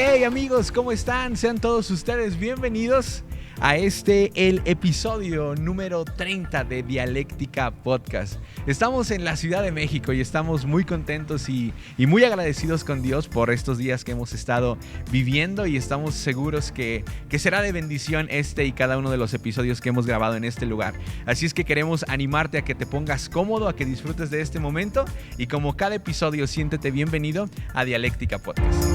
Hey amigos, ¿cómo están? Sean todos ustedes bienvenidos a el episodio número 30 de Dialéctica Podcast. Estamos en la Ciudad de México y estamos muy contentos y muy agradecidos con Dios por estos días que hemos estado viviendo, y estamos seguros que será de bendición y cada uno de los episodios que hemos grabado en este lugar. Así es que queremos animarte a que te pongas cómodo, a que disfrutes de este momento, y como cada episodio, siéntete bienvenido a Dialéctica Podcast.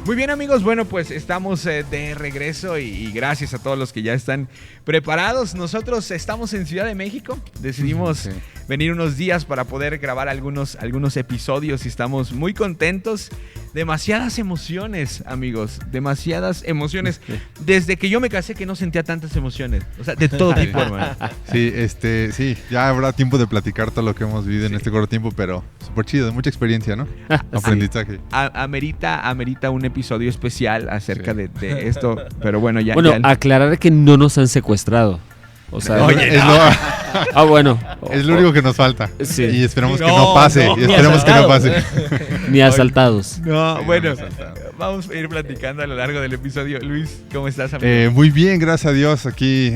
Muy bien amigos, bueno pues estamos de regreso y gracias a todos los que ya están preparados. Nosotros estamos en Ciudad de México, decidimos venir unos días para poder grabar algunos episodios y estamos muy contentos. Demasiadas emociones, amigos, demasiadas emociones. Desde que yo me casé que no sentía tantas emociones, o sea, de todo tipo, hermano. Sí, ya habrá tiempo de platicar todo lo que hemos vivido en este corto tiempo, pero súper chido, mucha experiencia, ¿no? Aprendizaje. Amerita un episodio especial acerca de esto, pero bueno, ya. Aclarar que no nos han secuestrado. O sea, oye, bueno. Es lo único que nos falta. Sí. Y esperemos que no pase. Ni asaltados. Vamos a ir platicando a lo largo del episodio. Luis, ¿cómo estás, amigo? Muy bien, gracias a Dios. Aquí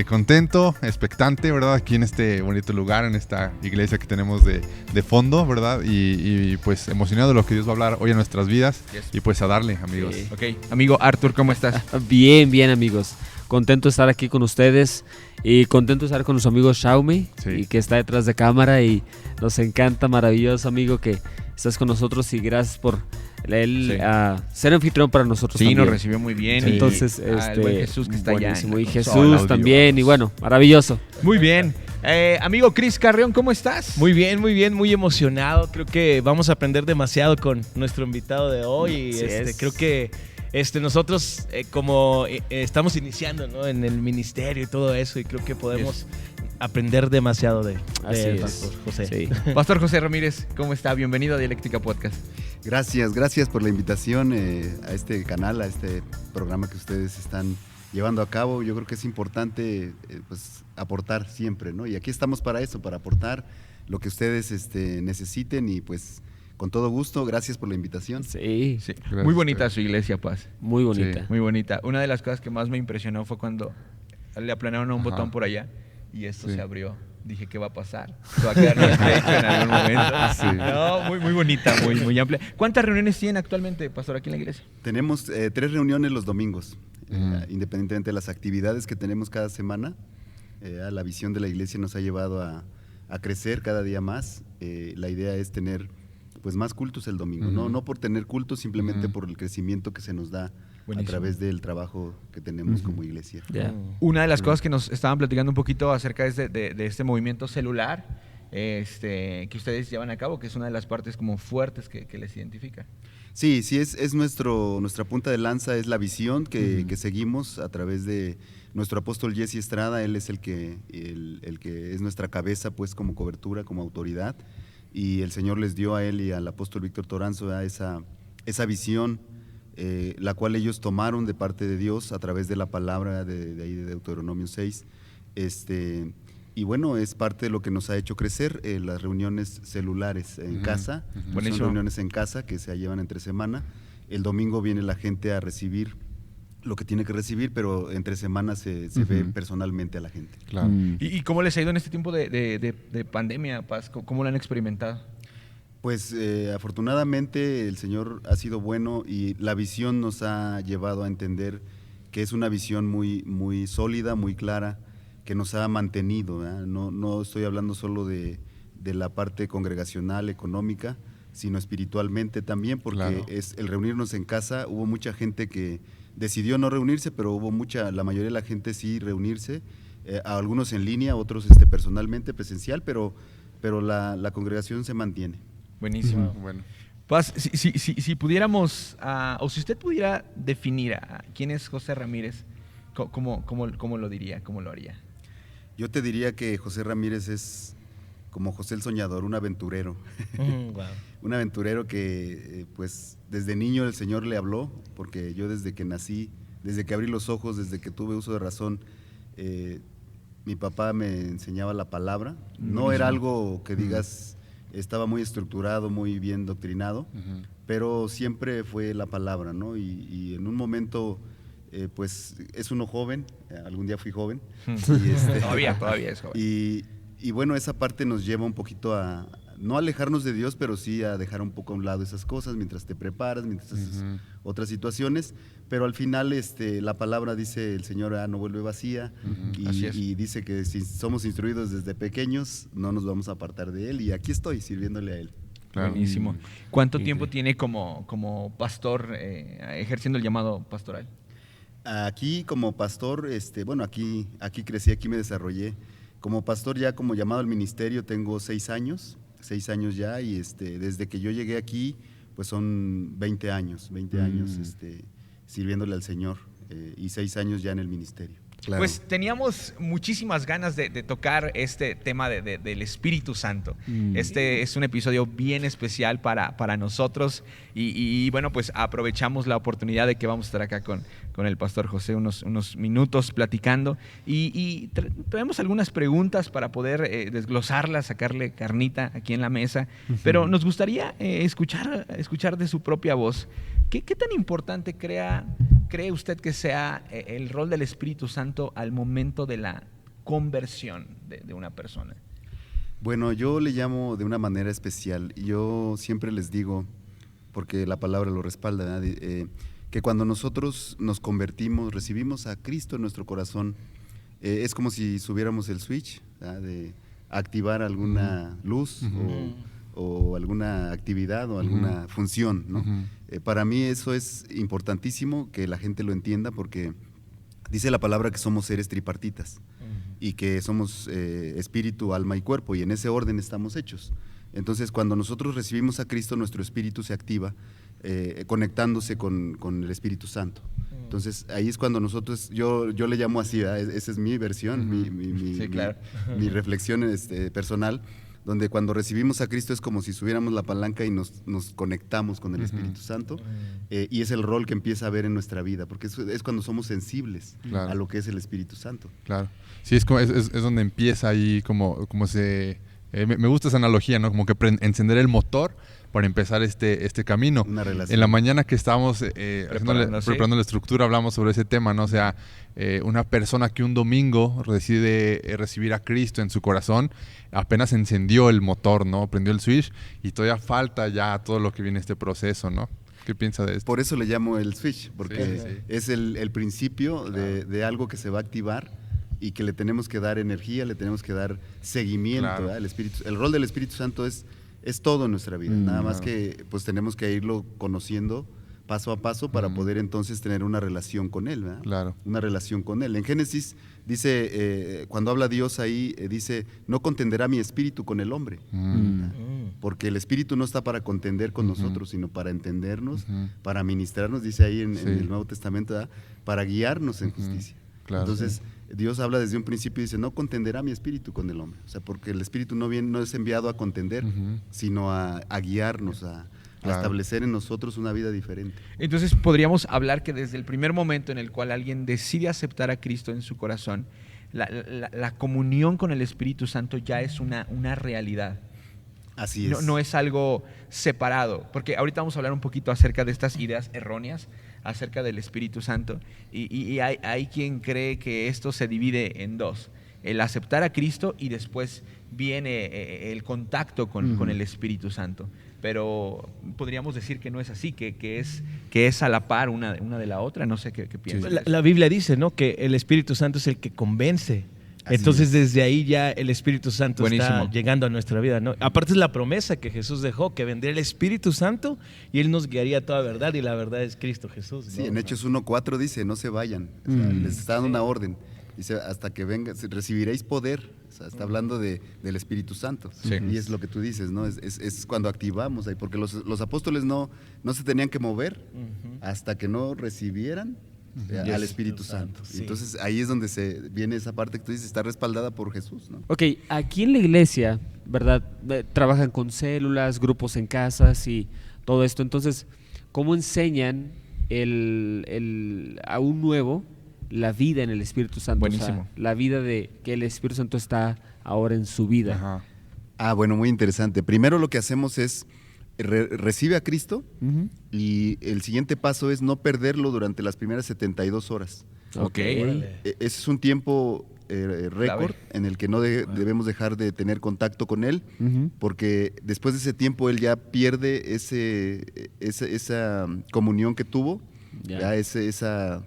contento, expectante, ¿verdad? Aquí en este bonito lugar, en esta iglesia que tenemos de fondo, ¿verdad? Y pues emocionado de lo que Dios va a hablar hoy en nuestras vidas. Yes. Y pues a darle, amigos. Sí. Ok, amigo Arthur, ¿cómo estás? Bien, amigos. Contento de estar aquí con ustedes y contento de estar con nuestro amigo Xiaomi, y que está detrás de cámara, y nos encanta, maravilloso amigo que estás con nosotros, y gracias por ser anfitrión para nosotros. Sí, también. nos recibió muy bien. Sí. Entonces, el buen Jesús que está allá. Y Jesús también, y bueno, maravilloso. Muy bien. Amigo Chris Carrión, ¿cómo estás? Muy bien, muy emocionado. Creo que vamos a aprender demasiado con nuestro invitado de hoy. Y creo que nosotros como estamos iniciando, ¿no?, en el ministerio y todo eso, y creo que podemos aprender demasiado de Pastor José. Sí. Pastor José Ramírez, ¿cómo está? Bienvenido a Dialéctica Podcast. Gracias por la invitación a este canal, a este programa que ustedes están llevando a cabo. Yo creo que es importante pues aportar siempre, ¿no? Y aquí estamos para eso, para aportar lo que ustedes necesiten, y pues con todo gusto, gracias por la invitación. Sí. Gracias. Muy bonita su iglesia, Paz. Muy bonita. Sí, muy bonita. Una de las cosas que más me impresionó fue cuando le aplanaron un botón por allá y esto se abrió. Dije, ¿qué va a pasar? ¿Se va a quedar en algún momento? Sí. No, muy bonita, muy amplia. ¿Cuántas reuniones tienen actualmente, Pastor, aquí en la iglesia? Tenemos 3 reuniones los domingos, independientemente de las actividades que tenemos cada semana. La visión de la iglesia nos ha llevado a crecer cada día más. La idea es tener pues más cultos el domingo, no por tener cultos, simplemente por el crecimiento que se nos da. Buenísimo. A través del trabajo que tenemos como iglesia. Una de las cosas que nos estaban platicando un poquito acerca de este movimiento celular que ustedes llevan a cabo, que es una de las partes como fuertes que les identifica. Sí, es nuestra punta de lanza, es la visión que seguimos a través de nuestro apóstol Jesse Estrada. Él es el que es nuestra cabeza, pues, como cobertura, como autoridad, y el Señor les dio a él y al apóstol Víctor Toranzo esa visión, la cual ellos tomaron de parte de Dios a través de la palabra de ahí de Deuteronomio 6, y bueno, es parte de lo que nos ha hecho crecer, las reuniones celulares en casa. Son reuniones en casa que se llevan entre semana. El domingo viene la gente a recibir lo que tiene que recibir, pero entre semanas se ve personalmente a la gente. Claro. ¿Y cómo les ha ido en este tiempo de pandemia, Paz? ¿Cómo lo han experimentado? Pues afortunadamente el Señor ha sido bueno, y la visión nos ha llevado a entender que es una visión muy sólida, muy clara, que nos ha mantenido, ¿eh? No estoy hablando solo de la parte congregacional, económica, sino espiritualmente también, porque es el reunirnos en casa. Hubo mucha gente que decidió no reunirse, pero la mayoría de la gente sí reunirse, algunos en línea, otros personalmente, presencial, pero la congregación se mantiene. Buenísimo. Bueno. Paz, si pudiéramos, o si usted pudiera definir a quién es José Ramírez, ¿cómo lo diría? ¿Cómo lo haría? Yo te diría que José Ramírez es como José el Soñador, un aventurero. Wow. Un aventurero que pues desde niño el Señor le habló, porque yo desde que nací, desde que abrí los ojos, desde que tuve uso de razón, Mi papá me enseñaba la palabra. No Buenísimo. era algo que digas, estaba muy estructurado, muy bien doctrinado, pero siempre fue la palabra, ¿no? Y en un momento, pues es uno joven, algún día fui joven. Y Todavía es joven. y bueno, esa parte nos lleva un poquito a, no alejarnos de Dios, pero sí a dejar un poco a un lado esas cosas mientras te preparas, mientras haces otras situaciones. Pero al final la palabra dice el Señor no vuelve vacía, Así es. y dice que si somos instruidos desde pequeños, no nos vamos a apartar de Él, y aquí estoy sirviéndole a Él. Claro. Buenísimo. ¿Cuánto Increíble. tiempo tiene como pastor ejerciendo el llamado pastoral? Aquí como pastor, bueno, aquí crecí, aquí me desarrollé. Como pastor ya como llamado al ministerio tengo 6 años ya, y desde que yo llegué aquí, pues son 20 años sirviéndole al Señor, y 6 años ya en el ministerio. Claro. Pues teníamos muchísimas ganas de tocar este tema del Espíritu Santo. Este es un episodio bien especial para nosotros y bueno, pues aprovechamos la oportunidad de que vamos a estar acá con el pastor José unos minutos platicando y traemos algunas preguntas para poder desglosarlas, sacarle carnita aquí en la mesa, pero nos gustaría escuchar de su propia voz. ¿Qué tan importante cree usted que sea el rol del Espíritu Santo al momento de la conversión de una persona? Bueno, yo le llamo de una manera especial. Yo siempre les digo, porque la palabra lo respalda, ¿verdad? Que cuando nosotros nos convertimos, recibimos a Cristo en nuestro corazón, es como si subiéramos el switch, ¿verdad? De activar alguna luz o alguna actividad o alguna función, ¿no? Para mí eso es importantísimo que la gente lo entienda, porque dice la palabra que somos seres tripartitas y que somos espíritu, alma y cuerpo, y en ese orden estamos hechos. Entonces, cuando nosotros recibimos a Cristo, nuestro espíritu se activa conectándose con el Espíritu Santo. Entonces, ahí es cuando nosotros, yo le llamo así, ¿verdad? Esa es mi versión, Sí, claro. mi reflexión personal, donde cuando recibimos a Cristo es como si subiéramos la palanca y nos conectamos con el Espíritu Santo, y es el rol que empieza a haber en nuestra vida, porque es cuando somos sensibles Claro. a lo que es el Espíritu Santo. Claro. Sí, es donde empieza ahí como se... me gusta esa analogía, ¿no? Como que encender el motor para empezar este camino. Una relación. En la mañana que estábamos preparando la estructura, hablamos sobre ese tema, ¿no? O sea, una persona que un domingo decide recibir a Cristo en su corazón, apenas encendió el motor, ¿no? Prendió el switch, y todavía falta ya todo lo que viene este proceso, ¿no? ¿Qué piensa de esto? Por eso le llamo el switch, porque Sí. es el principio de algo que se va a activar y que le tenemos que dar energía, le tenemos que dar seguimiento. Claro. ¿Verdad? El rol del Espíritu Santo es todo en nuestra vida, nada más claro. que pues tenemos que irlo conociendo paso a paso para poder entonces tener una relación con Él, ¿verdad? Claro. Una relación con Él. En Génesis dice, cuando habla Dios ahí, dice, no contenderá mi espíritu con el hombre. Porque el espíritu no está para contender con nosotros, sino para entendernos, para ministrarnos, dice ahí en el Nuevo Testamento, ¿verdad? Para guiarnos en justicia. Claro. Entonces, Dios habla desde un principio y dice, no contenderá mi espíritu con el hombre. O sea, porque el espíritu no es enviado a contender, sino a guiarnos, a Claro. establecer en nosotros una vida diferente. Entonces podríamos hablar que desde el primer momento en el cual alguien decide aceptar a Cristo en su corazón, la comunión con el Espíritu Santo ya es una realidad. Así es. No es algo separado, porque ahorita vamos a hablar un poquito acerca de estas ideas erróneas acerca del Espíritu Santo, y hay quien cree que esto se divide en dos: el aceptar a Cristo y después viene el contacto con el Espíritu Santo. Pero podríamos decir que no es así, que es a la par una de la otra. No sé qué piensas. La Biblia dice, ¿no?, que el Espíritu Santo es el que convence. Así Entonces es. desde ahí ya el Espíritu Santo Buenísimo. está llegando a nuestra vida, ¿no? Aparte es la promesa que Jesús dejó, que vendría el Espíritu Santo y Él nos guiaría a toda verdad, y la verdad es Cristo Jesús, ¿no? Sí, en Hechos 1:4 dice, no se vayan. O sea, les está dando una orden. Dice, hasta que venga, recibiréis poder. O sea, está hablando del Espíritu Santo. Sí. Y es lo que tú dices, ¿no? Es cuando activamos ahí, porque los apóstoles no se tenían que mover hasta que no recibieran al Espíritu Santo. Sí. Y entonces ahí es donde viene esa parte que tú dices, está respaldada por Jesús, ¿no? Ok, aquí en la iglesia, ¿verdad? Trabajan con células, grupos en casas y todo esto. Entonces, ¿cómo enseñan a un nuevo la vida en el Espíritu Santo. Buenísimo. O sea, la vida de que el Espíritu Santo está ahora en su vida. Ajá. Bueno, muy interesante. Primero lo que hacemos es recibe a Cristo y el siguiente paso es no perderlo durante las primeras 72 horas. Ok. Ese es un tiempo récord en el que no debemos dejar de tener contacto con Él, porque después de ese tiempo Él ya pierde esa comunión que tuvo, ya esa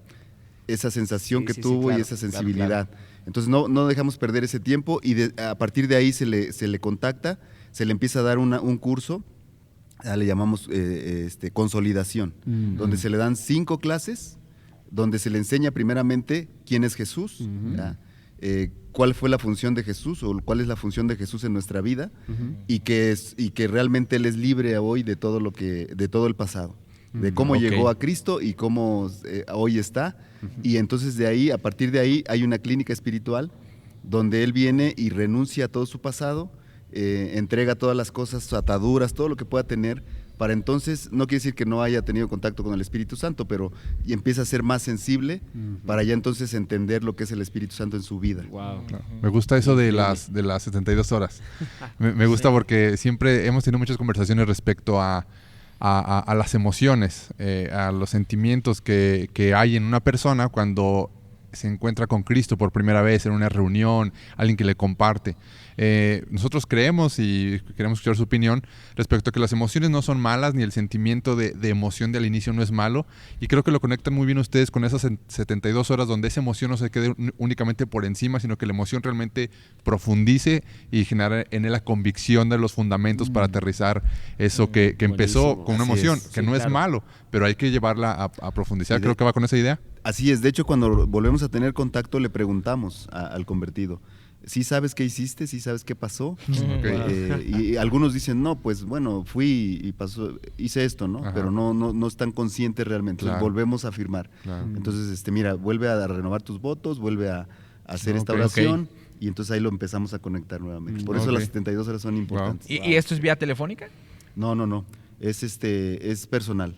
sensación que tuvo, claro, y esa sensibilidad. Claro. Entonces no dejamos perder ese tiempo y a partir de ahí se le contacta, se le empieza a dar un curso, le llamamos consolidación, donde se le dan 5 clases, donde se le enseña primeramente quién es Jesús, cuál fue la función de Jesús o cuál es la función de Jesús en nuestra vida, y que realmente Él es libre hoy de todo el pasado, de cómo llegó a Cristo y cómo hoy está. Y entonces a partir de ahí hay una clínica espiritual donde Él viene y renuncia a todo su pasado, entrega todas las cosas, sus ataduras, todo lo que pueda tener, para entonces, no quiere decir que no haya tenido contacto con el Espíritu Santo, pero y empieza a ser más sensible para ya entonces entender lo que es el Espíritu Santo en su vida. Wow. Me gusta eso de las 72 horas. Me gusta porque siempre hemos tenido muchas conversaciones respecto a las emociones, a los sentimientos que hay en una persona cuando se encuentra con Cristo por primera vez en una reunión, alguien que le comparte. Nosotros creemos y queremos escuchar su opinión respecto a que las emociones no son malas, ni el sentimiento de emoción del inicio no es malo, y creo que lo conectan muy bien ustedes con esas 72 horas donde esa emoción no se quede únicamente por encima, sino que la emoción realmente profundice y genere en él la convicción de los fundamentos para aterrizar eso que empezó con una emoción, que no es malo, pero hay que llevarla a profundizar. Creo que va con esa idea. Así es, de hecho cuando volvemos a tener contacto le preguntamos al convertido, ¿sí sabes qué hiciste? ¿Sí sabes qué pasó? Y algunos dicen, no, pues bueno, fui y pasó, hice esto, ¿no? Pero no están conscientes realmente. Claro. Entonces volvemos a afirmar. Claro. Entonces, mira, vuelve a renovar tus votos, vuelve a hacer esta oración y entonces ahí lo empezamos a conectar nuevamente. Por eso las 72 horas son importantes. Wow. ¿Y esto es vía telefónica? No. Es personal.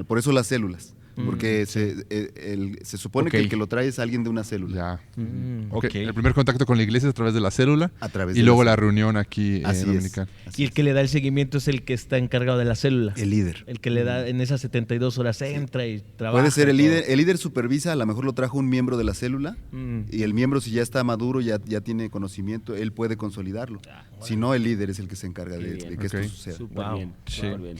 Por eso las células. Porque se supone que el que lo trae es alguien de una célula. El primer contacto con la iglesia es a través de la célula y luego la reunión aquí dominical. Y el que le da el seguimiento es el que está encargado de la célula. El líder. El que le da en esas 72 horas entra y trabaja. Puede ser el líder. El líder supervisa, a lo mejor lo trajo un miembro de la célula y el miembro, si ya está maduro, ya tiene conocimiento, él puede consolidarlo. Si no, el líder es el que se encarga de que esto suceda. Súper bien.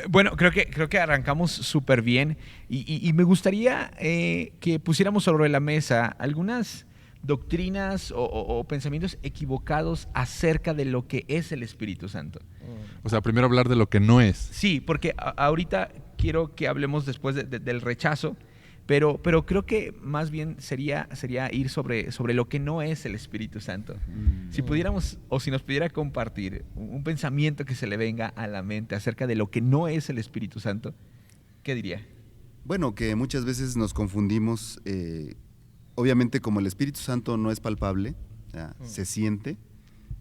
Bueno, creo que arrancamos súper bien y me gustaría que pusiéramos sobre la mesa algunas doctrinas o pensamientos equivocados acerca de lo que es el Espíritu Santo. O sea, primero hablar de lo que no es. Sí, porque ahorita quiero que hablemos después del rechazo, pero creo que más bien sería ir sobre lo que no es el Espíritu Santo. Si pudiéramos, o si nos pudiera compartir un pensamiento que se le venga a la mente acerca de lo que no es el Espíritu Santo, ¿qué diría? Bueno, que muchas veces nos confundimos, obviamente como el Espíritu Santo no es palpable, se siente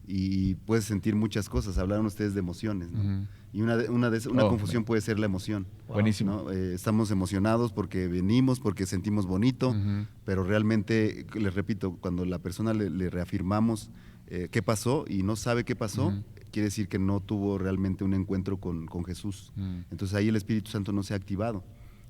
y puedes sentir muchas cosas. Hablaron ustedes de emociones, ¿no? Y una confusión puede ser la emoción. Buenísimo. ¿No? Estamos emocionados porque venimos, porque sentimos bonito, pero realmente, les repito, cuando la persona le reafirmamos qué pasó y no sabe qué pasó, quiere decir que no tuvo realmente un encuentro con Jesús. Entonces ahí el Espíritu Santo no se ha activado,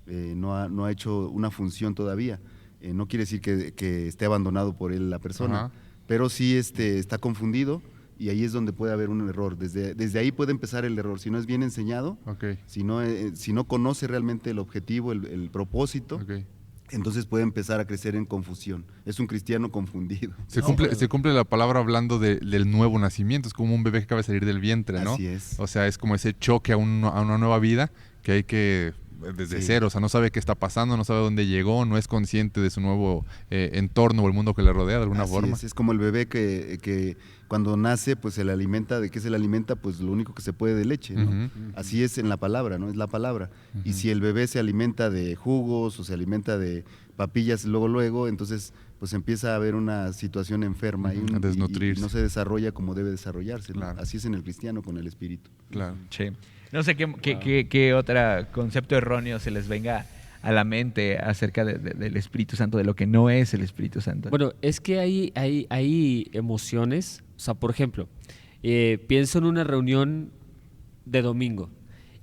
no ha hecho una función todavía. No quiere decir que esté abandonado por él la persona, pero sí está confundido. Y ahí es donde puede haber un error. Desde ahí puede empezar el error. Si no es bien enseñado, si no conoce realmente el objetivo, el propósito, entonces puede empezar a crecer en confusión. Es un cristiano confundido. Se cumple la palabra hablando del nuevo nacimiento. Es como un bebé que acaba de salir del vientre, ¿no? Así es. O sea, es como ese choque a una nueva vida que hay que desde cero, o sea, no sabe qué está pasando, no sabe dónde llegó, no es consciente de su nuevo entorno o el mundo que le rodea de alguna forma. Es como el bebé que cuando nace, pues se le alimenta. ¿De qué se le alimenta? Pues lo único que se puede, de leche, ¿no? Así es en la palabra, ¿no? Es la palabra. Y si el bebé se alimenta de jugos o se alimenta de papillas luego, entonces pues empieza a haber una situación enferma y no se desarrolla como debe desarrollarse, ¿no? Así es en el cristiano con el Espíritu. Claro. Sí. No sé qué otro concepto erróneo se les venga a la mente acerca del Espíritu Santo, de lo que no es el Espíritu Santo? Bueno, es que hay emociones. O sea, por ejemplo, pienso en una reunión de domingo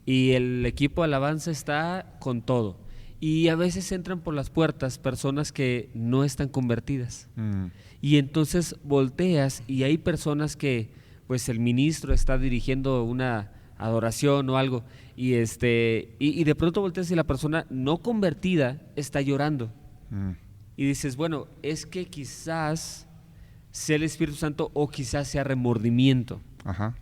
y el equipo de alabanza está con todo. Y a veces entran por las puertas personas que no están convertidas. Y entonces volteas y hay personas que, pues el ministro está dirigiendo una adoración o algo, y de pronto volteas y la persona no convertida está llorando. Y dices, bueno, es que quizás sea el Espíritu Santo o quizás sea remordimiento. Ajá.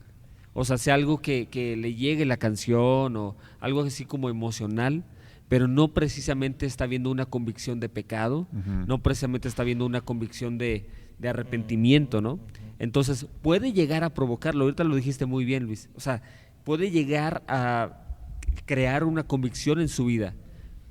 O sea, sea algo que le llegue la canción o algo así como emocional, pero no precisamente está viendo una convicción de pecado, no precisamente está viendo una convicción de arrepentimiento, ¿no? Entonces puede llegar a provocarlo, ahorita lo dijiste muy bien, Luis, o sea, puede llegar a crear una convicción en su vida,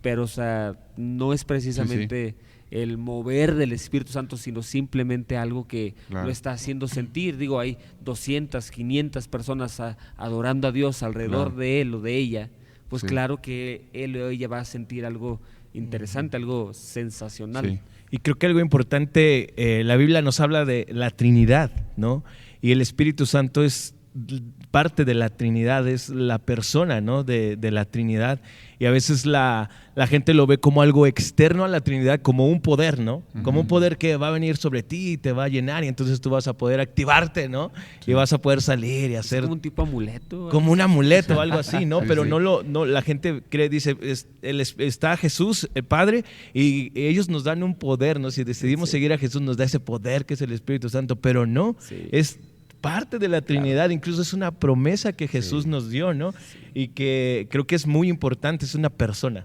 pero o sea, no es precisamente el mover del Espíritu Santo, sino simplemente algo que lo está haciendo sentir. Digo, hay 200, 500 personas adorando a Dios alrededor de él o de ella, pues claro que él o ella va a sentir algo interesante, algo sensacional. Sí. Y creo que algo importante, la Biblia nos habla de la Trinidad, ¿no? Y el Espíritu Santo es parte de la Trinidad, es la persona, ¿no? de la Trinidad. Y a veces la gente lo ve como algo externo a la Trinidad, como un poder, ¿no? Como un poder que va a venir sobre ti y te va a llenar, y entonces tú vas a poder activarte, ¿no? Y vas a poder salir y hacer... Es como un tipo amuleto. Como un amuleto o algo así, ¿no? Pero no, la gente cree, dice, está Jesús, el Padre, y ellos nos dan un poder, ¿no? Si decidimos seguir a Jesús, nos da ese poder que es el Espíritu Santo, pero no, es parte de la Trinidad, incluso es una promesa que Jesús nos dio, ¿no? Y que creo que es muy importante, es una persona.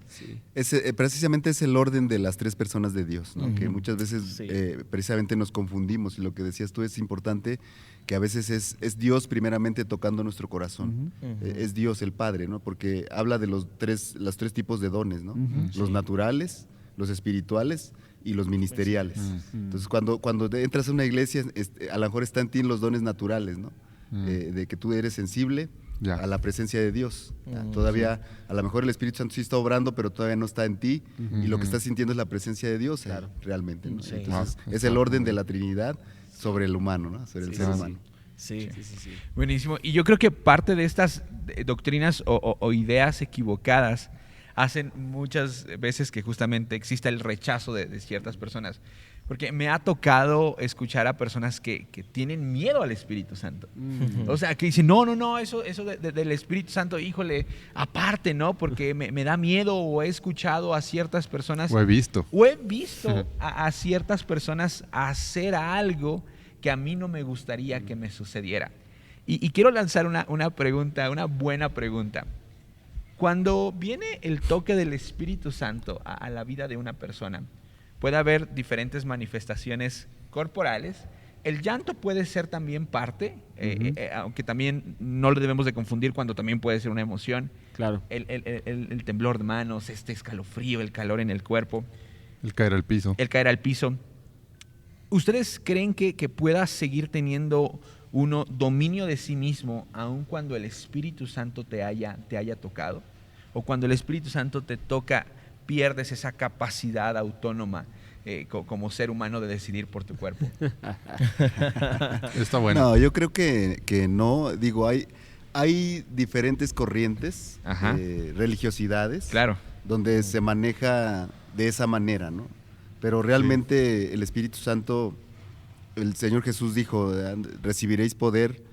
Precisamente es el orden de las tres personas de Dios, ¿no? Que muchas veces precisamente nos confundimos, y lo que decías tú es importante, que a veces es Dios primeramente tocando nuestro corazón, es Dios el Padre, ¿no? Porque habla de los tres tipos de dones, ¿no? Los naturales, los espirituales y los ministeriales. Entonces, cuando entras a una iglesia, a lo mejor está en ti los dones naturales, ¿no? De que tú eres sensible a la presencia de Dios. Todavía, a lo mejor el Espíritu Santo sí está obrando, pero todavía no está en ti, y lo que estás sintiendo es la presencia de Dios realmente, ¿no? Entonces, es el orden de la Trinidad sobre el humano, ¿no? Sobre el ser humano. Sí. Buenísimo. Y yo creo que parte de estas doctrinas o ideas equivocadas hacen muchas veces que justamente exista el rechazo de ciertas personas. Porque me ha tocado escuchar a personas que tienen miedo al Espíritu Santo. O sea, que dicen, no, eso del Espíritu Santo, híjole, aparte, ¿no? Porque me da miedo, o he escuchado a ciertas personas... O he visto a ciertas personas hacer algo que a mí no me gustaría que me sucediera. Y quiero lanzar una pregunta, una buena pregunta. Cuando viene el toque del Espíritu Santo a la vida de una persona, puede haber diferentes manifestaciones corporales. El llanto puede ser también parte, aunque también no lo debemos de confundir cuando también puede ser una emoción. Claro. El temblor de manos, escalofrío, el calor en el cuerpo. El caer al piso. ¿Ustedes creen que pueda seguir teniendo uno dominio de sí mismo aun cuando el Espíritu Santo te haya tocado? ¿O cuando el Espíritu Santo te toca, pierdes esa capacidad autónoma como ser humano de decidir por tu cuerpo? Está bueno. No, yo creo que no. Digo, hay diferentes corrientes, religiosidades, donde se maneja de esa manera, ¿no? Pero realmente el Espíritu Santo, el Señor Jesús dijo, recibiréis poder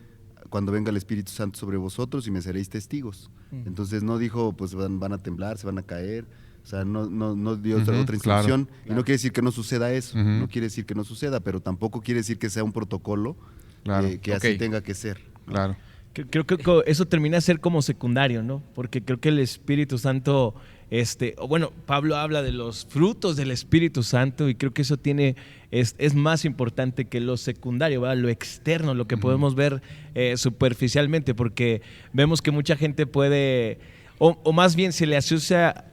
cuando venga el Espíritu Santo sobre vosotros y me seréis testigos. Entonces no dijo, pues van a temblar, se van a caer. O sea, no dio otra instrucción. Y no quiere decir que no suceda eso, no quiere decir que no suceda, pero tampoco quiere decir que sea un protocolo que así tenga que ser, ¿no? Claro. Creo que eso termina a ser como secundario, ¿no? Porque creo que el Espíritu Santo, bueno, Pablo habla de los frutos del Espíritu Santo, y creo que eso es más importante que lo secundario, ¿verdad? Lo externo, lo que podemos ver superficialmente, porque vemos que mucha gente puede, o más bien se le asocia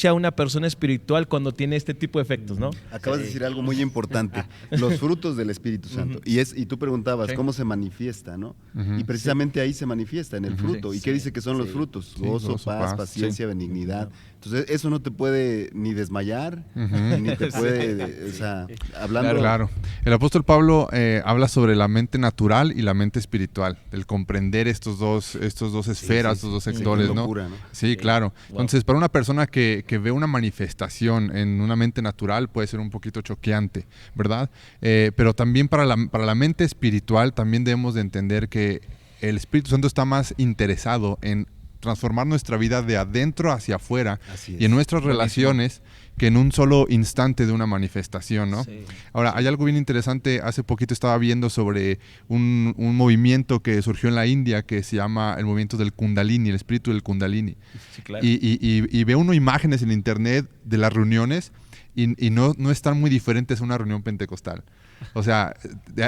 a una persona espiritual cuando tiene este tipo de efectos, ¿no? Acabas de decir algo muy importante, los frutos del Espíritu Santo. Y tú preguntabas cómo se manifiesta, ¿no? Y precisamente ahí se manifiesta, en el fruto. ¿Y qué dice que son los frutos? Gozo, paz, paciencia, benignidad. Entonces, eso no te puede ni desmayar, ni te puede, o sea, hablando... Claro. El apóstol Pablo habla sobre la mente natural y la mente espiritual, el comprender estos dos esferas, estos dos sectores, locura, ¿no? Sí, claro. Wow. Entonces, para una persona que ve una manifestación en una mente natural puede ser un poquito choqueante, ¿verdad? Pero también para la mente espiritual también debemos de entender que el Espíritu Santo está más interesado en transformar nuestra vida de adentro hacia afuera y en nuestras relaciones que en un solo instante de una manifestación, ¿no? Sí. Ahora, hay algo bien interesante. Hace poquito estaba viendo sobre un movimiento que surgió en la India que se llama el movimiento del Kundalini, el espíritu del Kundalini. Sí, claro. Y ve uno imágenes en internet de las reuniones y no están muy diferentes a una reunión pentecostal. O sea,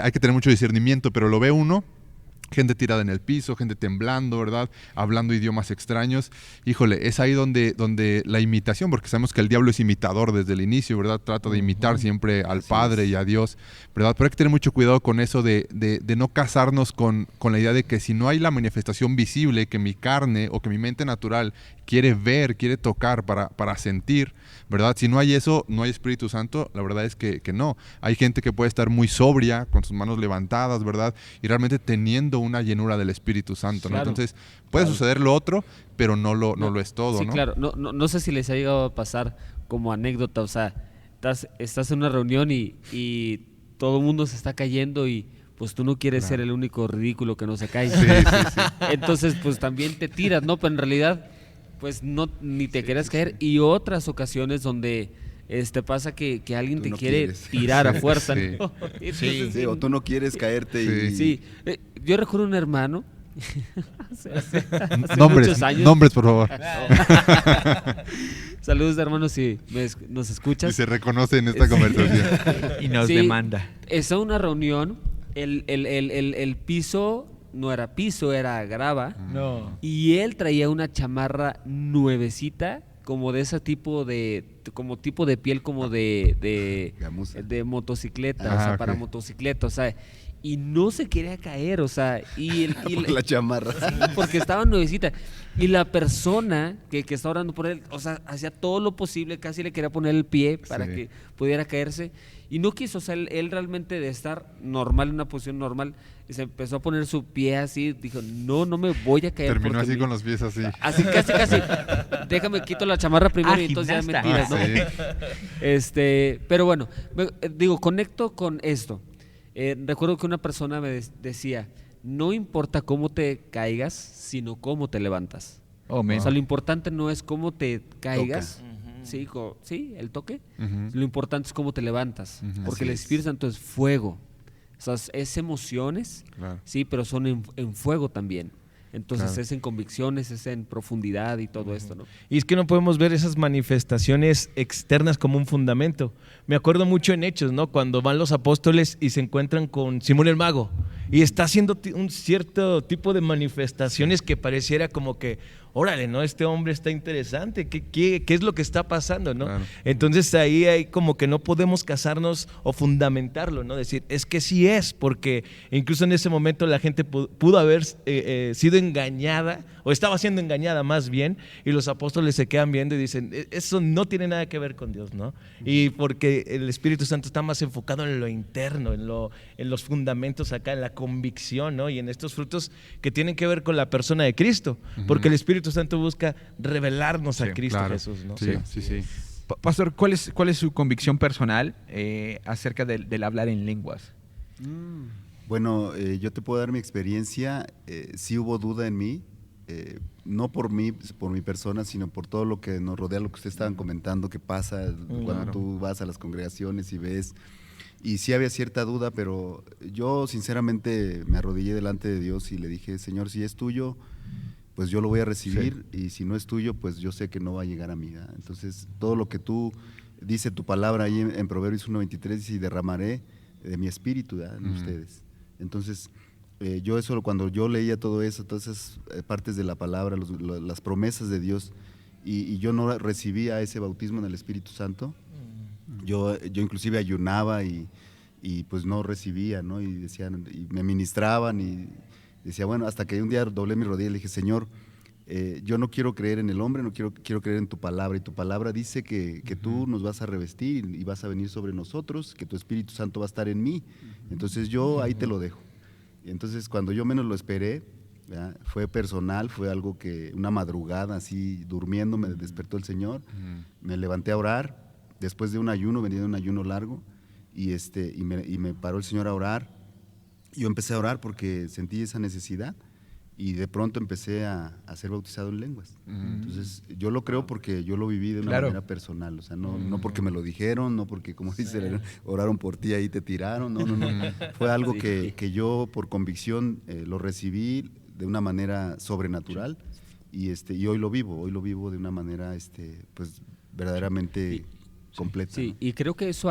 hay que tener mucho discernimiento, pero lo ve uno. Gente tirada en el piso, gente temblando, ¿verdad? Hablando idiomas extraños. Híjole, es ahí donde la imitación, porque sabemos que el diablo es imitador desde el inicio, ¿verdad? Trata de imitar siempre al Padre y a Dios, ¿verdad? Pero hay que tener mucho cuidado con eso de no casarnos con la idea de que si no hay la manifestación visible que mi carne o que mi mente natural quiere ver, quiere tocar para sentir, ¿verdad? Si no hay eso, no hay Espíritu Santo. La verdad es que no. Hay gente que puede estar muy sobria, con sus manos levantadas, ¿verdad? Y realmente teniendo una llenura del Espíritu Santo, ¿no? Claro. Entonces, puede suceder lo otro, pero no lo es todo, sí, ¿no? Claro. No sé si les ha llegado a pasar como anécdota, o sea, estás en una reunión y todo el mundo se está cayendo y pues tú no quieres ser el único ridículo que no se cae. Sí. Entonces, pues también te tiras, ¿no? Pero en realidad, pues no ni te quieres caer. Y otras ocasiones donde pasa que alguien te quiere tirar a fuerza, ¿no? Sí, o tú no quieres caerte. Sí. Yo recuerdo un hermano hace muchos años. Nombres, por favor. Saludos, hermanos, si nos escuchas. Y se reconoce en esta conversación. Y nos demanda. Es una reunión, el piso no era piso, era grava. No. Y él traía una chamarra nuevecita, como de ese tipo de piel como de motocicleta, o sea, para motocicleta, o sea, y no se quería caer, o sea, por la chamarra. Sí, porque estaba nuevecita. Y la persona que está orando por él, o sea, hacía todo lo posible, casi le quería poner el pie para que pudiera caerse, y no quiso, o sea, él realmente de estar normal, en una posición normal, se empezó a poner su pie así, dijo, no me voy a caer. Terminó así con los pies así. Así, casi, déjame quito la chamarra primero y entonces ya me tiras, ¿no? Sí. Pero bueno, conecto con esto. Recuerdo que una persona me decía, no importa cómo te caigas, sino cómo te levantas. O sea, lo importante no es cómo te caigas, sí, el toque. Lo importante es cómo te levantas, porque el Espíritu Santo es fuego. O sea, es emociones, sí, pero son en fuego también. Entonces es en convicciones, es en profundidad y todo esto, ¿no? Y es que no podemos ver esas manifestaciones externas como un fundamento. Me acuerdo mucho en Hechos, ¿no? Cuando van los apóstoles y se encuentran con Simón el Mago y está haciendo un cierto tipo de manifestaciones que pareciera como que, órale, ¿no? Este hombre está interesante, ¿qué es lo que está pasando, ¿no? Claro. Entonces ahí hay como que no podemos casarnos o fundamentarlo, ¿no? Decir, es que sí es, porque incluso en ese momento la gente pudo haber sido engañada, o estaba siendo engañada más bien, y los apóstoles se quedan viendo y dicen, eso no tiene nada que ver con Dios, ¿no? Y porque el Espíritu Santo está más enfocado en lo interno, en los fundamentos acá, en la convicción, ¿no? Y en estos frutos que tienen que ver con la persona de Cristo, porque el Espíritu Santo busca revelarnos a Cristo Jesús, ¿no? Sí. Pastor, ¿cuál es su convicción personal acerca del hablar en lenguas? Bueno, yo te puedo dar mi experiencia. Sí hubo duda en mí, no por mí, por mi persona, sino por todo lo que nos rodea, lo que ustedes estaban comentando, que pasa cuando tú vas a las congregaciones y ves. Y sí había cierta duda, pero yo sinceramente me arrodillé delante de Dios y le dije, Señor, si es tuyo, pues yo lo voy a recibir, y si no es tuyo, pues yo sé que no va a llegar a mí, ¿verdad? Entonces, todo lo que tú, dice tu palabra ahí en Proverbios 1:23, dice, y derramaré de mi espíritu, ¿verdad?, en ustedes. Entonces, yo eso, cuando yo leía todo eso, todas esas partes de la palabra, las promesas de Dios, y yo no recibía ese bautismo en el Espíritu Santo, yo inclusive ayunaba y pues no recibía, ¿no? Y decían, y me ministraban y decía, bueno, hasta que un día doblé mi rodilla y le dije, Señor, yo no quiero creer en el hombre, no quiero creer en tu palabra, y tu palabra dice que tú nos vas a revestir y vas a venir sobre nosotros, que tu Espíritu Santo va a estar en mí. Entonces yo ahí te lo dejo. Y entonces cuando yo menos lo esperé, ¿verdad? Fue personal, fue algo que una madrugada así durmiendo me despertó el Señor, me levanté a orar, después de un ayuno, venía de un ayuno largo, y me paró el Señor a orar. Yo empecé a orar porque sentí esa necesidad, y de pronto empecé a ser bautizado en lenguas. Entonces, yo lo creo porque yo lo viví de una manera personal, o sea, no porque me lo dijeron, no porque, como dice, oraron por ti y te tiraron, no. Fue algo que yo por convicción lo recibí de una manera sobrenatural, y hoy lo vivo de una manera pues verdaderamente completa. Sí, ¿no? y creo que eso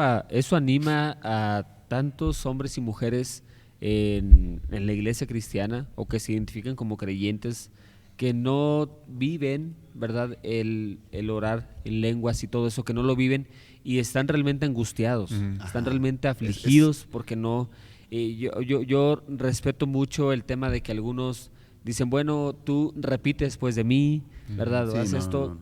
anima a tantos hombres y mujeres en la iglesia cristiana, o que se identifican como creyentes, que no viven, ¿verdad?, el orar en lenguas y todo eso, que no lo viven y están realmente angustiados, están realmente afligidos porque no. Yo respeto mucho el tema de que algunos dicen, bueno, tú repites después de mí, ¿verdad? Sí, haz esto.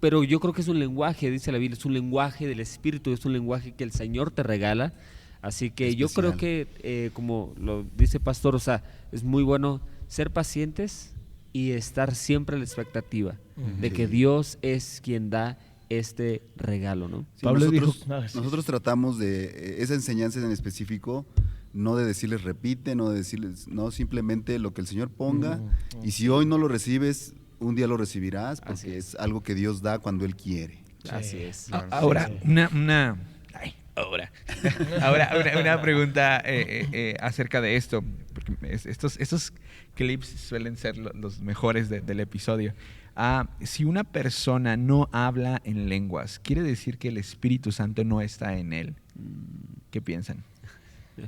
Pero yo creo que es un lenguaje, dice la Biblia, es un lenguaje del Espíritu, es un lenguaje que el Señor te regala. Así que yo creo que, como lo dice Pastor, o sea, es muy bueno ser pacientes y estar siempre a la expectativa de que Dios es quien da este regalo, ¿no? Sí, nosotros tratamos de esa enseñanza en específico, no de decirles repite, no de decirles, no, simplemente lo que el Señor ponga, y si hoy no lo recibes, un día lo recibirás, porque es algo que Dios da cuando Él quiere. Sí. Así es. Ahora, una pregunta acerca de esto, porque estos clips suelen ser los mejores del episodio. Si una persona no habla en lenguas, ¿quiere decir que el Espíritu Santo no está en él? ¿Qué piensan?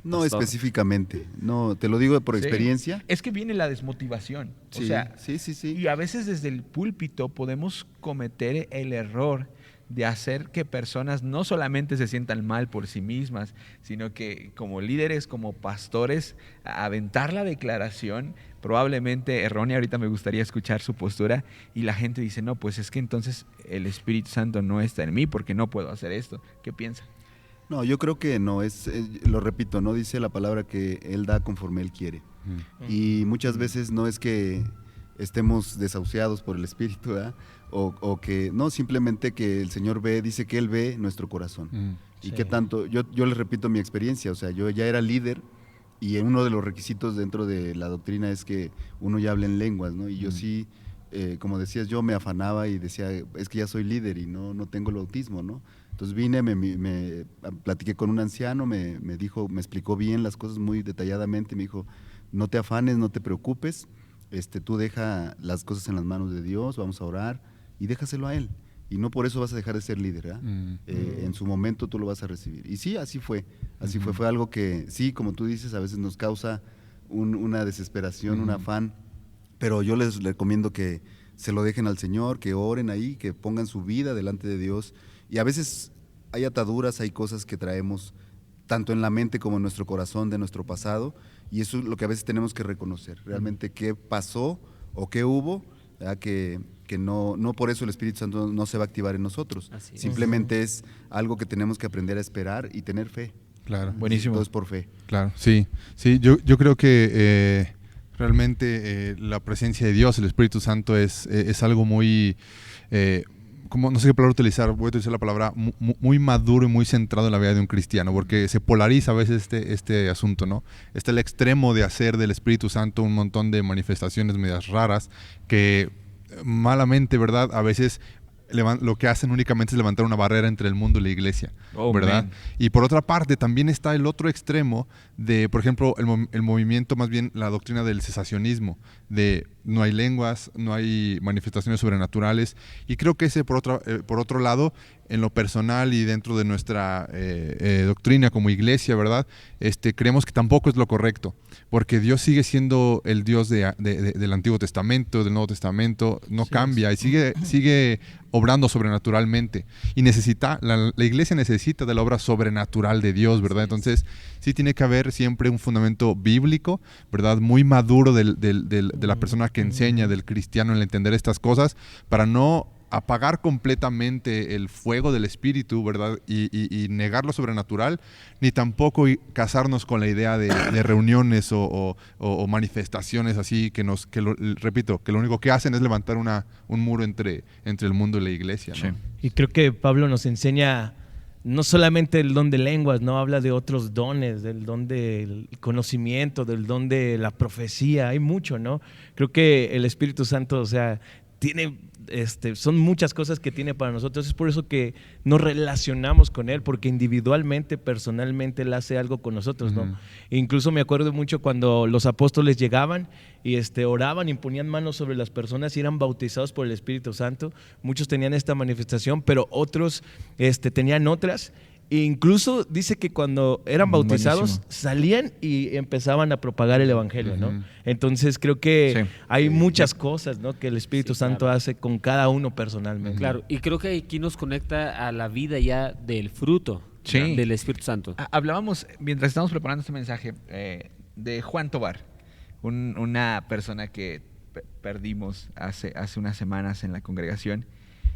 No Pastor. específicamente, no, te lo digo por experiencia. Es que viene la desmotivación. Sí, O sea, sí. y a veces desde el púlpito podemos cometer el error de hacer que personas no solamente se sientan mal por sí mismas, sino que como líderes, como pastores, aventar la declaración probablemente errónea. Ahorita me gustaría escuchar su postura, y la gente dice, no, pues es que entonces el Espíritu Santo no está en mí porque no puedo hacer esto. ¿Qué piensa? No, yo creo que no, lo repito, no dice la palabra que Él da conforme Él quiere. Y muchas veces no es que estemos desahuciados por el Espíritu, ¿verdad? O que, no, simplemente que el Señor dice que Él ve nuestro corazón. Y qué tanto, yo les repito mi experiencia, o sea, yo ya era líder, y uno de los requisitos dentro de la doctrina es que uno ya hable en lenguas, ¿no? Y yo sí, como decías, yo me afanaba y decía, es que ya soy líder y no tengo el bautismo, ¿no? Entonces vine, me platiqué con un anciano, me explicó bien las cosas muy detalladamente, me dijo, no te afanes, no te preocupes, tú deja las cosas en las manos de Dios, vamos a orar y déjaselo a Él. Y no por eso vas a dejar de ser líder, ¿verdad? En su momento tú lo vas a recibir. Y sí, así fue, fue algo que sí, como tú dices, a veces nos causa una desesperación, un afán, pero yo les recomiendo que se lo dejen al Señor, que oren ahí, que pongan su vida delante de Dios. Y a veces hay ataduras, hay cosas que traemos tanto en la mente como en nuestro corazón de nuestro pasado, y eso es lo que a veces tenemos que reconocer, realmente qué pasó o qué hubo, ¿verdad? Que no por eso el Espíritu Santo no se va a activar en nosotros, simplemente es algo que tenemos que aprender a esperar y tener fe. Claro. Buenísimo. Todo es por fe. Claro, sí, yo creo que realmente la presencia de Dios, el Espíritu Santo es algo muy... como no sé qué palabra utilizar, voy a utilizar la palabra muy maduro y muy centrado en la vida de un cristiano, porque se polariza a veces este asunto, ¿no? Está el extremo de hacer del Espíritu Santo un montón de manifestaciones medias raras que malamente, ¿verdad? A veces lo que hacen únicamente es levantar una barrera entre el mundo y la iglesia, ¿verdad? Man. Y por otra parte también está el otro extremo de, por ejemplo, el movimiento, más bien la doctrina del cesacionismo, de no hay lenguas, no hay manifestaciones sobrenaturales, y creo que ese por otro lado, en lo personal y dentro de nuestra doctrina como iglesia, ¿verdad? Creemos que tampoco es lo correcto, porque Dios sigue siendo el Dios del Antiguo Testamento, del Nuevo Testamento, no cambia, y sigue obrando sobrenaturalmente, y la iglesia necesita de la obra sobrenatural de Dios, ¿verdad? Entonces sí tiene que haber siempre un fundamento bíblico, ¿verdad? Muy maduro de la persona que enseña del cristiano en entender estas cosas, para no apagar completamente el fuego del espíritu, ¿verdad? Y negar lo sobrenatural, ni tampoco casarnos con la idea de reuniones o manifestaciones así repito, que lo único que hacen es levantar un muro entre el mundo y la iglesia, ¿no? Sí. Y creo que Pablo nos enseña no solamente el don de lenguas, no habla de otros dones, del don del conocimiento, del don de la profecía, hay mucho, ¿no? Creo que el Espíritu Santo, o sea, son muchas cosas que tiene para nosotros. Es por eso que nos relacionamos con Él, porque individualmente, personalmente Él hace algo con nosotros, ¿no? Incluso me acuerdo mucho cuando los apóstoles llegaban y oraban y ponían manos sobre las personas y eran bautizados por el Espíritu Santo. Muchos tenían esta manifestación, pero otros tenían otras. E incluso dice que cuando eran bautizados salían y empezaban a propagar el evangelio, ¿no? Entonces creo que hay muchas cosas, ¿no?, que el Espíritu Santo hace con cada uno personalmente. Claro, y creo que aquí nos conecta a la vida ya del fruto del Espíritu Santo. Hablábamos, mientras estábamos preparando este mensaje, de Juan Tobar, una persona que perdimos hace unas semanas en la congregación,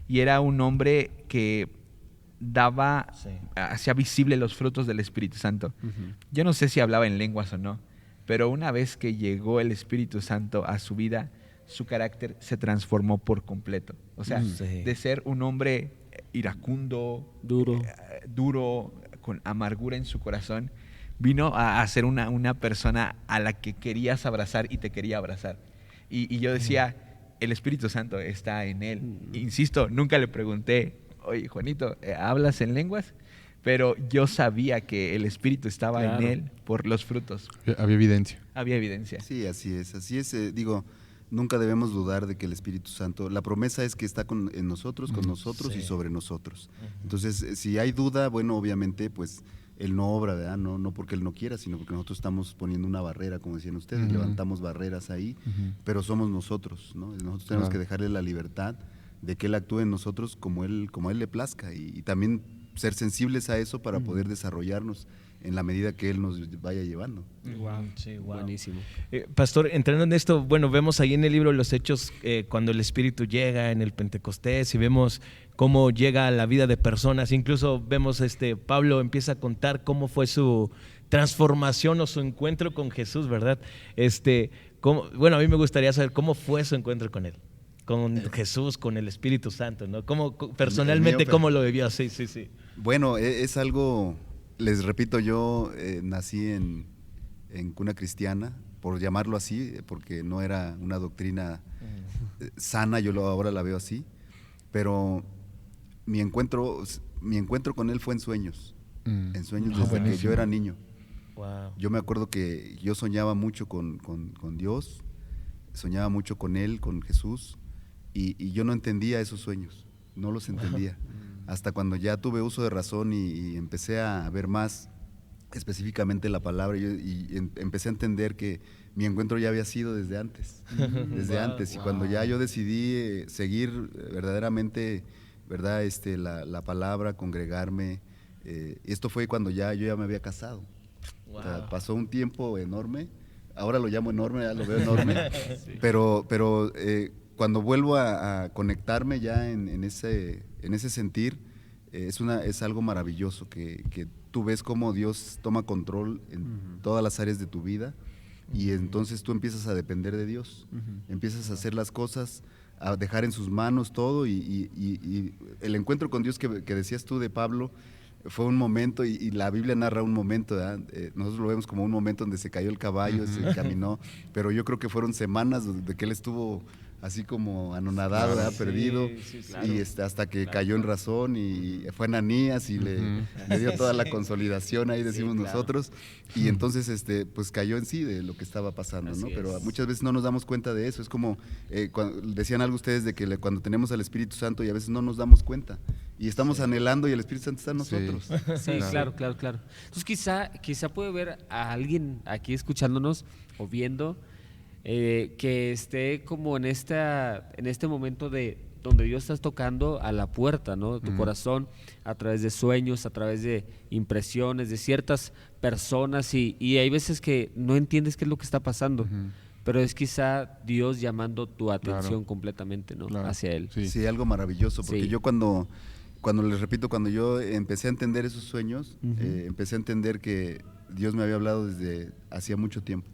y era un hombre que hacía visible los frutos del Espíritu Santo. Yo no sé si hablaba en lenguas o no, pero una vez que llegó el Espíritu Santo a su vida, su carácter se transformó por completo. O sea, de ser un hombre iracundo, duro, con amargura en su corazón, vino a ser una persona a la que querías abrazar y te quería abrazar. Y yo decía, el Espíritu Santo está en él. Insisto, nunca le pregunté, oye, Juanito, ¿hablas en lenguas? Pero yo sabía que el Espíritu estaba en él por los frutos. Había evidencia. Había evidencia. Sí, así es. Digo, nunca debemos dudar de que el Espíritu Santo, la promesa es que está en nosotros, con nosotros y sobre nosotros. Entonces, si hay duda, bueno, obviamente, pues Él no obra, ¿verdad? No porque Él no quiera, sino porque nosotros estamos poniendo una barrera, como decían ustedes, levantamos barreras ahí, pero somos nosotros, ¿no? Nosotros tenemos que dejarle la libertad de que Él actúe en nosotros como Él le plazca, y también ser sensibles a eso para poder desarrollarnos en la medida que Él nos vaya llevando. Wow. Buenísimo. Pastor, entrando en esto, bueno, vemos ahí en el libro de los Hechos cuando el Espíritu llega en el Pentecostés, y vemos cómo llega a la vida de personas. Incluso vemos Pablo empieza a contar cómo fue su transformación o su encuentro con Jesús, ¿verdad? Bueno, a mí me gustaría saber cómo fue su encuentro con Él, con Jesús, con el Espíritu Santo, ¿no? ¿Cómo, personalmente, cómo lo vivió? Sí. Bueno, es algo, les repito, yo nací en cuna cristiana, por llamarlo así, porque no era una doctrina sana, ahora la veo así, pero mi encuentro con Él fue en sueños, desde que yo era niño. Wow. Yo me acuerdo que yo soñaba mucho con Dios, soñaba mucho con Él, con Jesús, y yo no entendía esos sueños, no los entendía. Hasta cuando ya tuve uso de razón y empecé a ver más específicamente la palabra, y empecé a entender que mi encuentro ya había sido desde antes, y cuando ya yo decidí seguir verdaderamente, ¿verdad? La palabra, congregarme, esto fue cuando yo ya me había casado. O sea, pasó un tiempo enorme, ahora lo llamo enorme, ya lo veo enorme, pero cuando vuelvo a conectarme ya en ese sentir, es algo maravilloso, que tú ves cómo Dios toma control en todas las áreas de tu vida, y entonces tú empiezas a depender de Dios, empiezas a hacer las cosas, a dejar en sus manos todo, y el encuentro con Dios que decías tú de Pablo fue un momento, y la Biblia narra un momento, nosotros lo vemos como un momento donde se cayó el caballo, se caminó, pero yo creo que fueron semanas de que él estuvo así como anonadado, perdido, claro. Y hasta que cayó en razón, y fue Ananías y le dio toda la consolidación, ahí decimos nosotros, y entonces pues cayó en sí de lo que estaba pasando, ¿no? Pero muchas veces no nos damos cuenta de eso. Es como decían algo ustedes de que cuando tenemos al Espíritu Santo, y a veces no nos damos cuenta y estamos anhelando, y el Espíritu Santo está en nosotros. Sí, claro. Entonces quizá puede ver a alguien aquí escuchándonos o viendo que esté como en este momento de donde Dios está tocando a la puerta, ¿no? Tu corazón, a través de sueños, a través de impresiones de ciertas personas, y hay veces que no entiendes qué es lo que está pasando, pero es quizá Dios llamando tu atención completamente, ¿no? Claro. Hacia Él. Sí, algo maravilloso, porque yo cuando les repito, cuando yo empecé a entender esos sueños, empecé a entender que Dios me había hablado desde hacía mucho tiempo.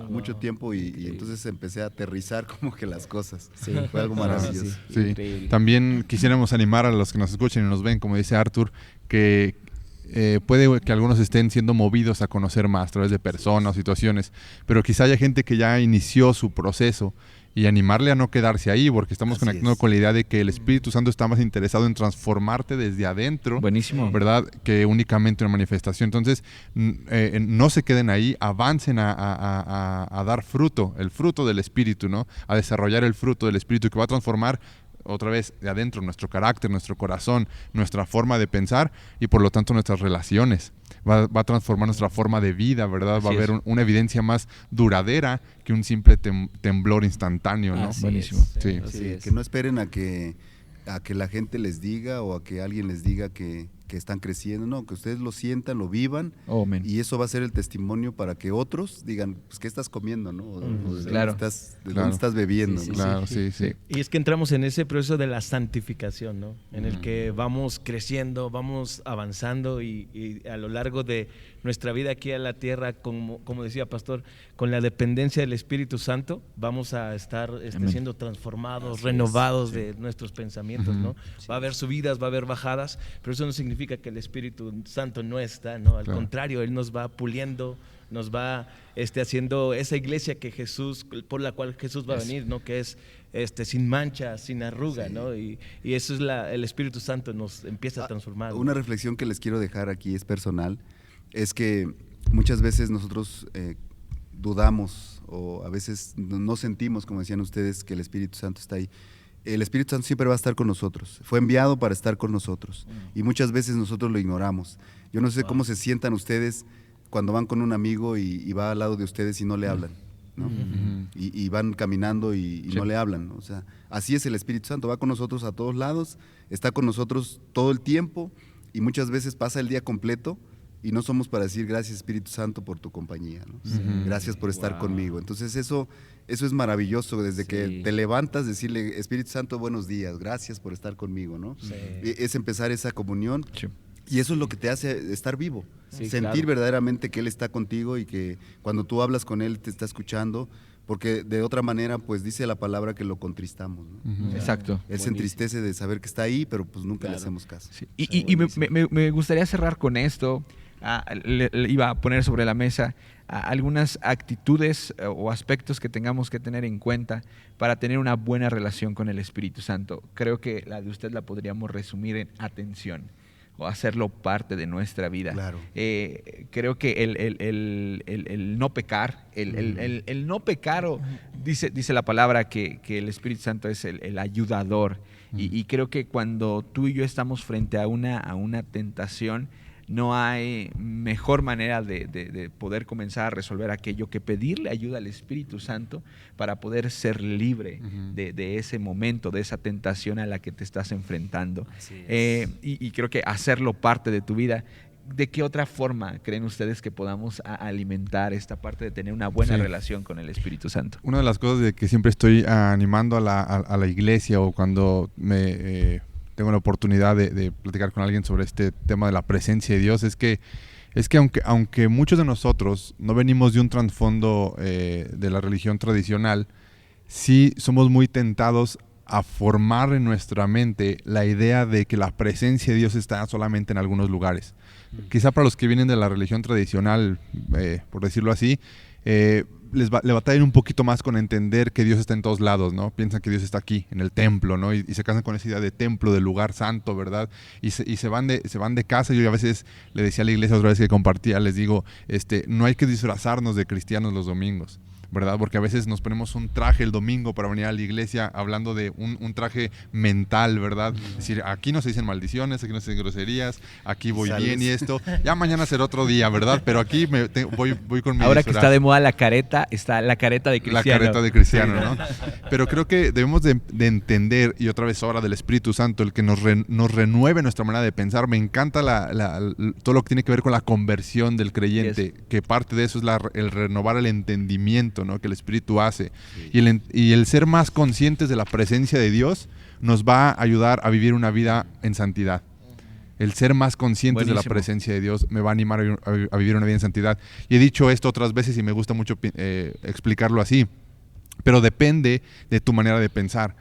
Mucho tiempo y entonces empecé a aterrizar como que las cosas. Sí. Fue algo maravilloso. Sí. Increíble. También quisiéramos animar a los que nos escuchen y nos ven, como dice Arthur, que puede que algunos estén siendo movidos a conocer más a través de personas o situaciones, pero quizá haya gente que ya inició su proceso y animarle a no quedarse ahí, porque estamos conectando con la idea de que el Espíritu Santo está más interesado en transformarte desde adentro, Buenísimo. ¿verdad? Que únicamente una manifestación. Entonces, no se queden ahí, avancen a dar fruto, el fruto del Espíritu, ¿no? A desarrollar el fruto del Espíritu que va a transformar otra vez de adentro nuestro carácter, nuestro corazón, nuestra forma de pensar y por lo tanto nuestras relaciones. Va a transformar nuestra forma de vida, ¿verdad? Va a haber una evidencia más duradera que un simple temblor instantáneo, ¿no? Buenísimo. Sí. Que no esperen a que la gente les diga o a que alguien les diga que están creciendo, no, que ustedes lo sientan, lo vivan, y eso va a ser el testimonio para que otros digan, pues, ¿qué estás comiendo, no? O de dónde estás bebiendo, sí, ¿no? Claro, sí. Y es que entramos en ese proceso de la santificación, ¿no? En el que vamos creciendo, vamos avanzando y a lo largo de nuestra vida aquí en la tierra, como decía Pastor, con la dependencia del Espíritu Santo, vamos a estar siendo transformados, renovados de nuestros pensamientos, ¿no? Va a haber subidas, va a haber bajadas, pero eso no significa que el Espíritu Santo no está, ¿no? Al contrario, Él nos va puliendo, nos va haciendo esa iglesia que Jesús, por la cual Jesús va a venir, ¿no? Que es sin mancha, sin arruga, ¿no? Y eso es el Espíritu Santo nos empieza a transformar, ¿no? Una reflexión que les quiero dejar aquí es personal, es que muchas veces nosotros dudamos o a veces no sentimos, como decían ustedes, que el Espíritu Santo está ahí. El Espíritu Santo siempre va a estar con nosotros, fue enviado para estar con nosotros y muchas veces nosotros lo ignoramos. Yo no sé cómo se sientan ustedes cuando van con un amigo y va al lado de ustedes y no le hablan, ¿no? Y van caminando y no le hablan, ¿no? O sea, así es el Espíritu Santo, va con nosotros a todos lados, está con nosotros todo el tiempo y muchas veces pasa el día completo y no somos para decir gracias Espíritu Santo por tu compañía, ¿no? Gracias por estar conmigo. Entonces eso es maravilloso, desde que te levantas, decirle Espíritu Santo, buenos días, gracias por estar conmigo, ¿no? Es empezar esa comunión y eso es lo que te hace estar vivo, sentir verdaderamente que Él está contigo y que cuando tú hablas con Él te está escuchando, porque de otra manera pues dice la palabra que lo contristamos, ¿no? Exacto. Él se entristece de saber que está ahí, pero pues nunca le hacemos caso. Sí. Y me gustaría cerrar con esto. Le iba a poner sobre la mesa algunas actitudes o aspectos que tengamos que tener en cuenta para tener una buena relación con el Espíritu Santo. Creo que la de usted la podríamos resumir en atención o hacerlo parte de nuestra vida. Claro. Creo que el no pecar, el no pecar, dice la palabra que el Espíritu Santo es el ayudador. Y creo que cuando tú y yo estamos frente a una tentación, no hay mejor manera de poder comenzar a resolver aquello que pedirle ayuda al Espíritu Santo para poder ser libre de ese momento, de esa tentación a la que te estás enfrentando. Y creo que hacerlo parte de tu vida. ¿De qué otra forma creen ustedes que podamos alimentar esta parte de tener una buena relación con el Espíritu Santo? Una de las cosas de que siempre estoy animando a la iglesia o cuando tengo la oportunidad de platicar con alguien sobre este tema de la presencia de Dios es que aunque muchos de nosotros no venimos de un trasfondo de la religión tradicional, sí somos muy tentados a formar en nuestra mente la idea de que la presencia de Dios está solamente en algunos lugares. Quizá para los que vienen de la religión tradicional, por decirlo así, le batallan un poquito más con entender que Dios está en todos lados, ¿no? Piensan que Dios está aquí, en el templo, ¿no? Y se casan con esa idea de templo, de lugar santo, ¿verdad? Y se van de casa. Yo a veces le decía a la iglesia otra vez que compartía, les digo, no hay que disfrazarnos de cristianos los domingos, ¿verdad? Porque a veces nos ponemos un traje el domingo para venir a la iglesia hablando de un traje mental, ¿verdad? Es decir, aquí no se dicen maldiciones, aquí no se dicen groserías, aquí voy bien y esto. Ya mañana será otro día, ¿verdad? Pero aquí voy con mi Ahora disfraz. que está de moda la careta, está la careta de cristiano. La careta de cristiano, ¿no? Pero creo que debemos de entender, y otra vez obra del Espíritu Santo, el que nos renueve nuestra manera de pensar. Me encanta todo lo que tiene que ver con la conversión del creyente, que parte de eso es el renovar el entendimiento, Espíritu, ¿no? Que el Espíritu hace. Sí. Y el ser más conscientes de la presencia de Dios nos va a ayudar a vivir una vida en santidad. El ser más conscientes de la presencia de Dios me va a animar a vivir una vida en santidad. Y he dicho esto otras veces y me gusta mucho explicarlo así, pero depende de tu manera de pensar.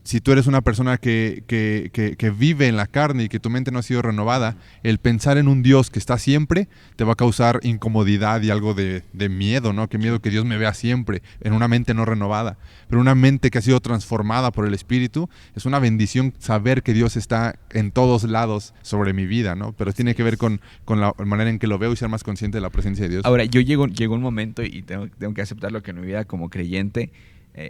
Si tú eres una persona que vive en la carne y que tu mente no ha sido renovada, el pensar en un Dios que está siempre te va a causar incomodidad y algo de miedo, ¿no? Qué miedo que Dios me vea siempre, en una mente no renovada. Pero una mente que ha sido transformada por el Espíritu, es una bendición saber que Dios está en todos lados sobre mi vida, ¿no? Pero tiene que ver con la manera en que lo veo y ser más consciente de la presencia de Dios. Ahora, llegó un momento y tengo que aceptarlo, que en mi vida como creyente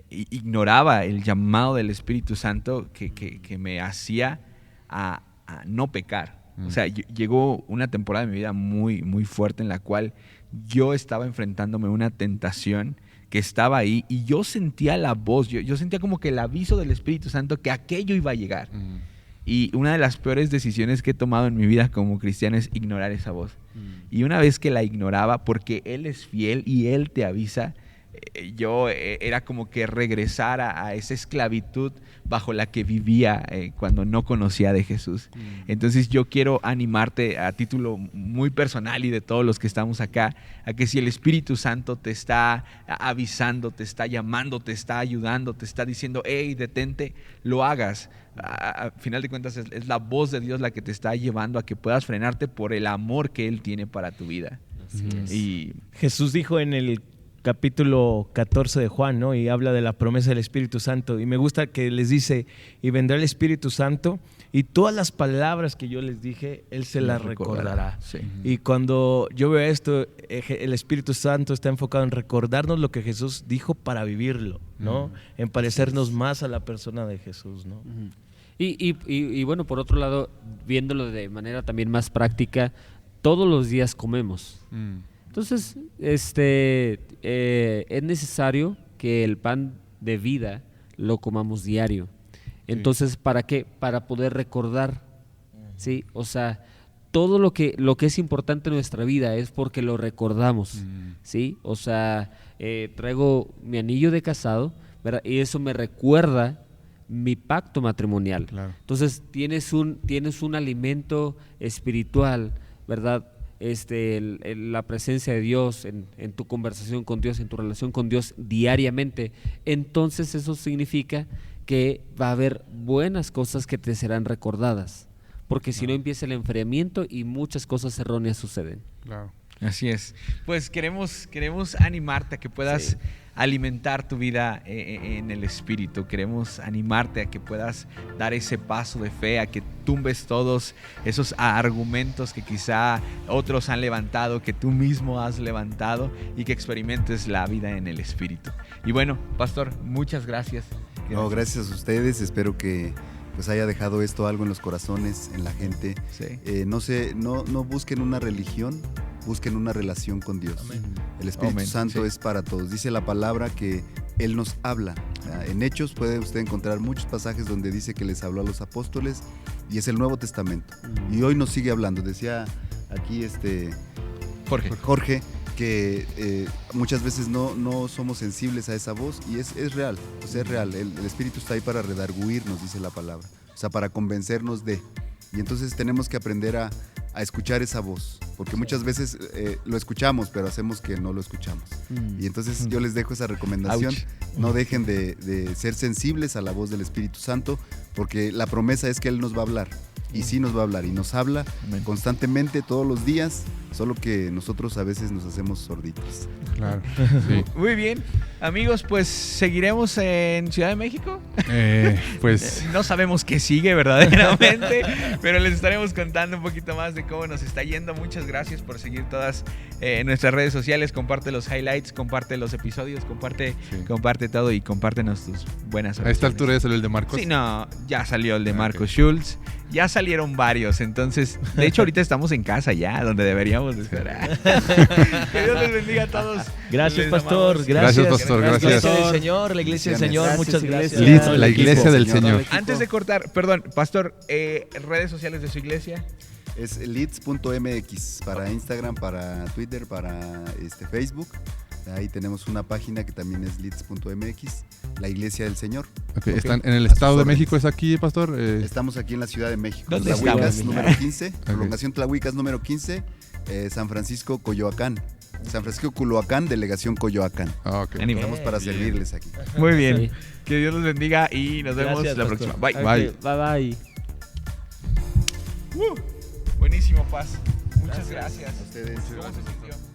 ignoraba el llamado del Espíritu Santo que me hacía a no pecar. O sea, llegó una temporada de mi vida muy, muy fuerte en la cual yo estaba enfrentándome a una tentación que estaba ahí y yo sentía la voz, yo sentía como que el aviso del Espíritu Santo que aquello iba a llegar. Y una de las peores decisiones que he tomado en mi vida como cristiano es ignorar esa voz. Y una vez que la ignoraba, porque Él es fiel y Él te avisa, yo era como que regresar a esa esclavitud bajo la que vivía cuando no conocía de Jesús. Entonces yo quiero animarte a título muy personal y de todos los que estamos acá, a que si el Espíritu Santo te está avisando, te está llamando, te está ayudando, te está diciendo, hey, detente, lo hagas. A final de cuentas es la voz de Dios la que te está llevando a que puedas frenarte por el amor que Él tiene para tu vida. Y Jesús dijo en el capítulo 14 de Juan, ¿no? Y habla de la promesa del Espíritu Santo. Y me gusta que les dice, y vendrá el Espíritu Santo, y todas las palabras que yo les dije, Él se las recordará. Sí. Y cuando yo veo esto, el Espíritu Santo está enfocado en recordarnos lo que Jesús dijo para vivirlo, ¿no? En parecernos más a la persona de Jesús, ¿no? Y bueno, por otro lado, viéndolo de manera también más práctica, todos los días comemos. Entonces, es necesario que el pan de vida lo comamos diario. Entonces, ¿para qué? Para poder recordar, ¿sí? O sea, todo lo que es importante en nuestra vida es porque lo recordamos, ¿sí? O sea, traigo mi anillo de casado, ¿verdad? Y eso me recuerda mi pacto matrimonial. Claro. Entonces, tienes un alimento espiritual, ¿verdad? La presencia de Dios en tu conversación con Dios, en tu relación con Dios diariamente, entonces eso significa que va a haber buenas cosas que te serán recordadas, porque si no empieza el enfriamiento y muchas cosas erróneas suceden. Claro. Así es. Pues queremos animarte a que puedas alimentar tu vida en el Espíritu. Queremos animarte a que puedas dar ese paso de fe, a que tumbes todos esos argumentos que quizá otros han levantado, que tú mismo has levantado, y que experimentes la vida en el Espíritu. Y bueno, Pastor, muchas gracias. No, gracias a ustedes. Espero que pues haya dejado esto algo en los corazones, en la gente. Sí. No busquen una religión, busquen una relación con Dios. Amén. El Espíritu Santo es para todos. Dice la palabra que Él nos habla. En Hechos puede usted encontrar muchos pasajes donde dice que les habló a los apóstoles, y es el Nuevo Testamento. Y hoy nos sigue hablando. Decía aquí Jorge que muchas veces no somos sensibles a esa voz, y es real, o sea, es real. El Espíritu está ahí para redarguirnos, dice la palabra, o sea, para convencernos de. Y entonces tenemos que aprender a escuchar esa voz, porque muchas veces lo escuchamos, pero hacemos que no lo escuchamos. Y entonces yo les dejo esa recomendación. No dejen de ser sensibles a la voz del Espíritu Santo, porque la promesa es que Él nos va a hablar. Y sí nos va a hablar, y nos habla constantemente, todos los días, solo que nosotros a veces nos hacemos sorditos. Claro. Sí. Muy bien, amigos, pues seguiremos en Ciudad de México. Pues no sabemos qué sigue verdaderamente, pero les estaremos contando un poquito más de cómo nos está yendo. Muchas gracias por seguir todas nuestras redes sociales. Comparte los highlights, comparte los episodios, comparte todo, y compártenos tus buenas oraciones. A esta altura ya salió el de Marcos. Sí, no, ya salió el de Marcos Schultz. Ya salieron varios, entonces, de hecho ahorita estamos en casa ya, donde deberíamos estar. Que Dios les bendiga a todos. Gracias, Pastor. Gracias, Pastor. La iglesia Gracias. del Señor, la iglesia del Señor. Gracias, Muchas iglesia. gracias. La iglesia del Señor. Antes de cortar, perdón, Pastor, redes sociales de su iglesia. Es leads.mx para Instagram, para Twitter, para Facebook. Ahí tenemos una página que también es leeds.mx, la Iglesia del Señor. Okay. ¿Están en el Estado de México? ¿Es aquí, pastor? Estamos aquí en la Ciudad de México. ¿Dónde Tlahuicas, estamos? número 15. Prolongación Tlahuicas, número 15. San Francisco, Coyoacán. San Francisco, Culhuacán, delegación Coyoacán. Okay. Estamos para servirles aquí. Muy bien. Sí. Que Dios los bendiga y nos vemos Gracias, la pastor. próxima. Bye. Ok, bye. Buenísimo, Paz. Muchas gracias. A ustedes. ¿Cómo se sintió?